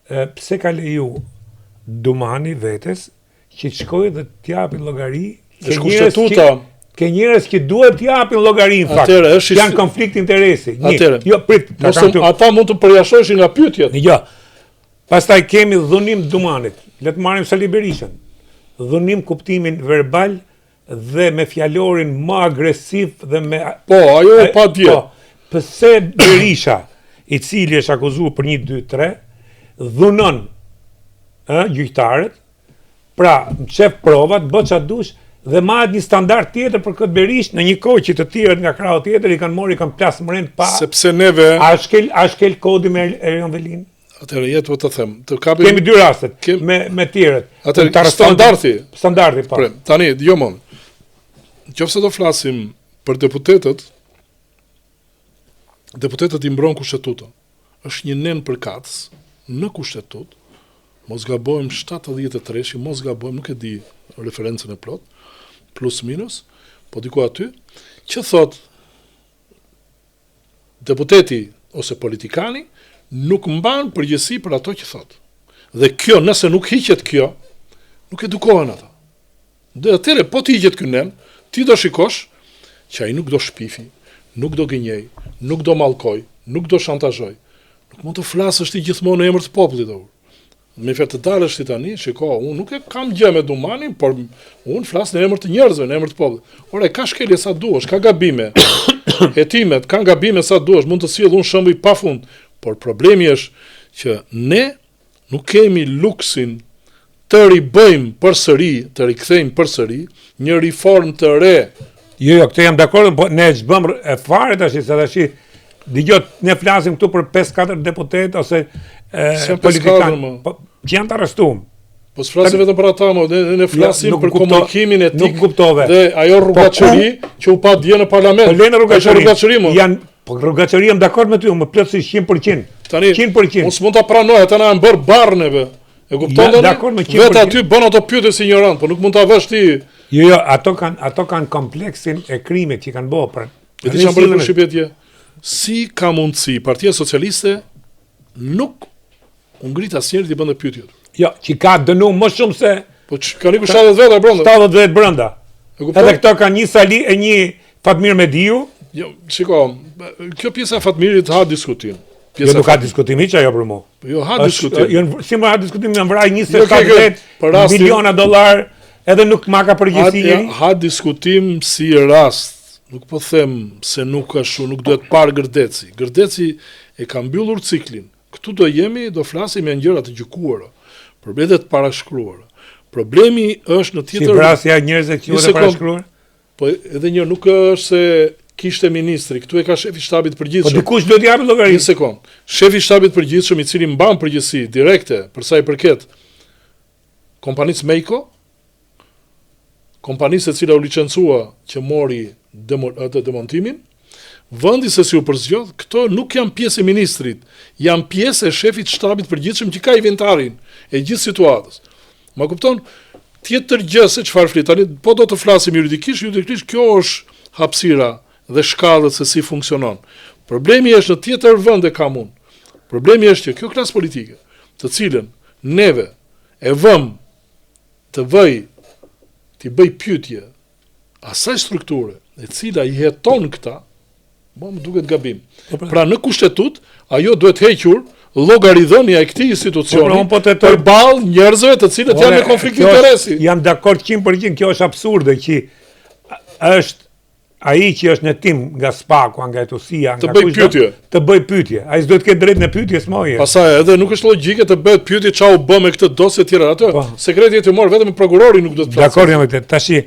pse ka leju Dumani vetes që të shkojë dhe t'japi llogari ke njerëz që duhet t'japin llogari në fakt. Janë konflikt interesi. Jo, prit. Ata mund të përjashtoheshin nga pyetjet. Jo. Pastaj kemi dhunim Dumanit. Le të marrim Sali Berishën. Dhunim kuptimin verbal dhe me fjalorin më agresiv dhe me... Po, ajo e pa dje. Pëse Berisha, i cili është akuzuar për 1, 2, 3, dhunon gjyqtarët, pra më qef provat, bë çfarë dush, dhe marrë një standard tjetër për këtë Berishë në një kohë që të tjerët nga krau tjetër i kanë plasë mërend pa... Sepse neve... A shkel kodi me Erion Velin? Atëherë, jetë të them. Kemi 2 rastet, me tjerët. Atëherë, standardi, po. Tani, jo mon. Nëse do flasim për deputetët i mbron kushtetutën. Është një nen përkatës në kushtetut, mos gabojmë 73, mos gabojmë, nuk e di referencën e plot, plus minus, po diku aty, që thot deputeti ose politikani nuk mban përgjegjësi për ato që thot. Dhe kjo, nëse nuk hiqet kjo, nuk edukohen ata. Dhe atëre, po të hiqet ky nen, ti do shikosh që ai nuk do shpifi, nuk do gënjej, nuk do mallkoj, nuk do shantazhoj. Nuk mund të flasësh ti gjithmonë në emër të popullit. Me fjalë të dalësh ti tani, shiko, unë nuk e kam gjë me Dumanin, por unë flas në emër të njerëzve, në emër të popullit. Ora, ka shkelje sa duash, ka gabime. Hetimet kanë gabime sa duash, mund të sjell unë shembuj pafund, por problemi është që ne nuk kemi luksin të ribëjmë përsëri, të rikthejmë përsëri një riformë të re. Jo, këtë jam dakord, po ne ç'bëm fare tash, se tash dëgjoj, ne flasim këtu për 5-4 deputet ose politikanë që janë të arrestuar. Po s'flasim vetëm për ata, ne flasim për komunikimin etik. Nuk kuptove. Dhe ajo rrugaqëri që u pa dje në parlament. Po lënë rrugaqëri. Po rrugaqëri jam dakord me ty, më plotësisht 100%. Tani, 100%. Mos mund ta pranoj, ata na kanë bërë barneve. E kupton tani? Vetë aty bën ato pyetje si ignorant, po nuk mund ta vesh ti. Jo, ato kanë kompleksin e krimit që kanë bërë për. E di çfarë bën shqiptje. Si ka mundësi Partia Socialiste nuk u ngrit asnjëri të bënte pyetje. Jo, që ka dënuar më shumë se... Po që ka niku 70 veta brenda. 70 veta brenda. Edhe këto kanë një Sali e një Fatmir Mediu. Jo, shiko, kjo pjesa e Fatmirit ha diskutim. Jo, nuk ka diskutim hiç ajo për mua. Jo, ha diskutim. Si më ha diskutim, më vraj 27 miliona dollar, edhe nuk ma ka përgjegjësi njëri. Ha diskutim si rast. Nuk po them se nuk ashtu, nuk duhet parë Gërdeci. Gërdeci e ka mbyllur ciklin. Këtu do jemi, do flasim me gjëra të gjykuara. Problemet të parashkruara. Problemi është në tjetër... Si vrasja njerëzve që janë parashkruar? Po edhe një nuk është se kishte ministri, këtu e ka shefi shtabit përgjithshëm. Po dikush duhet japë llogari. Një sekond. Shefi shtabit përgjithshëm i cili mban përgjegjësi direkte për sa i përket kompanisë Meiko, kompanisë e cila u licencua që mori demontimin, vendi se si u përzgjodh, këto nuk janë pjesë e ministrit, janë pjesë e shefit shtabit përgjithshëm që ka inventarin e gjithë situatës. Ma kupton? Tjetër gjë se çfarë flit tani, po do të flasim juridikisht kjo është hapësira dhe shkallët se si funksionon. Problemi është në tjetër vend e kam unë. Problemi është që kjo klasë politike, të cilën neve e vëm të bëj pyetje asaj strukture e cila i heton këta, më duket gabim. Pra në kushtetut, ajo duhet hequr llogaridhënia e këtij institucioni përballë njerëzve të cilët janë në konflikt interesi. Jam dakord 100%, kjo është absurde që është ai që është në tim nga Spaku, nga Etusia, nga kush të bëj pyetje. Ai s'do të ketë drejt në pyetjes moje. Pastaj edhe nuk është logjike të bëhet pyetje çau bë me këtë dosje të tjera atë. Sekreti i tij mor vetëm prokurori nuk do të flasë. Dakord jam me këtë. Tashi